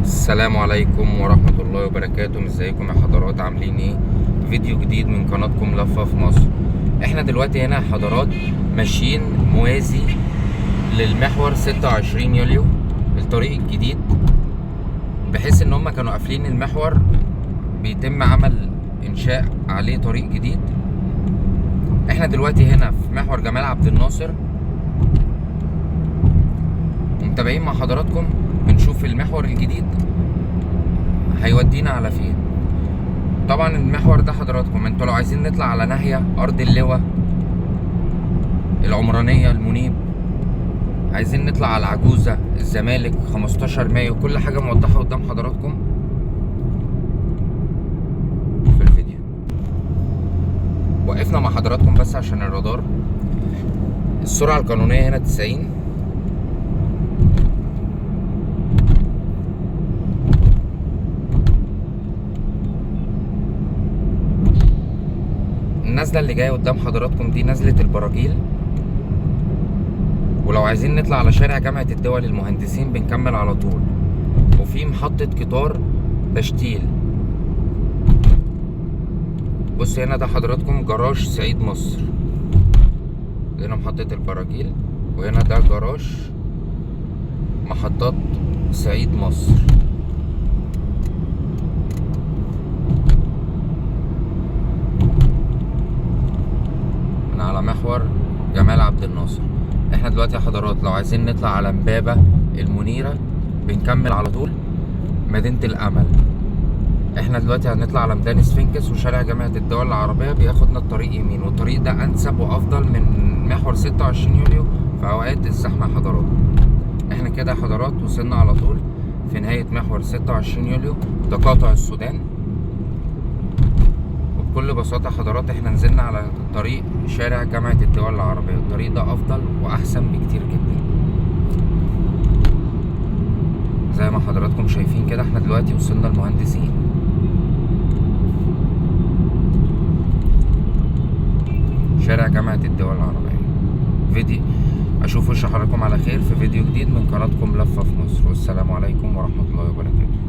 السلام عليكم ورحمة الله وبركاته. ازيكم يا حضرات؟ عاملين ايه؟ فيديو جديد من قناتكم لفة في مصر. احنا دلوقتي هنا يا حضرات ماشيين موازي للمحور 26 يوليو، الطريق الجديد، بحيث ان هما كانوا قافلين المحور، بيتم عمل انشاء عليه طريق جديد. احنا دلوقتي هنا في محور جمال عبد الناصر ومتابعين مع حضراتكم، بنشوف المحور الجديد هيودينا على فين. طبعا المحور ده حضراتكم انتوا لو عايزين نطلع على ناهية ارض اللواء، العمرانية، المنيب، عايزين نطلع على العجوزة، الزمالك، 15 مايو، كل حاجة موضحة قدام حضراتكم في الفيديو. وقفنا مع حضراتكم بس عشان الرادار. السرعة القانونية هنا 90. النزلة اللي جاية قدام حضراتكم دي نزلة البراجيل، ولو عايزين نطلع على شارع جامعة الدول المهندسين بنكمل على طول، وفي محطة قطار بشتيل. بص هنا ده حضراتكم جراج سعيد مصر، هنا محطة البراجيل، وهنا ده جراج محطات سعيد مصر. من على محور جمال عبد الناصر. احنا دلوقتي يا حضرات لو عايزين نطلع على امبابة، المنيرة، بنكمل على طول مدينة الامل. احنا دلوقتي هنطلع على ميدان سفنكس وشارع جامعة الدول العربية، بياخدنا الطريق يمين، والطريق ده انسب وافضل من محور 26 يوليو في اوقات الزحمة يا حضرات. احنا كده يا حضرات وصلنا على طول في نهاية محور 26 يوليو، ده قاطع السودان. وبكل بساطة يا حضرات احنا نزلنا على طريق شارع جامعة الدول العربية، الطريق ده افضل واحسن بكتير جدا. زي ما حضراتكم شايفين كده احنا دلوقتي وصلنا المهندسين. شارع جامعة الدول العربية. فيديو اشوف وش حضراتكم على خير في فيديو جديد من قناتكم لفة في مصر، والسلام عليكم ورحمة الله وبركاته.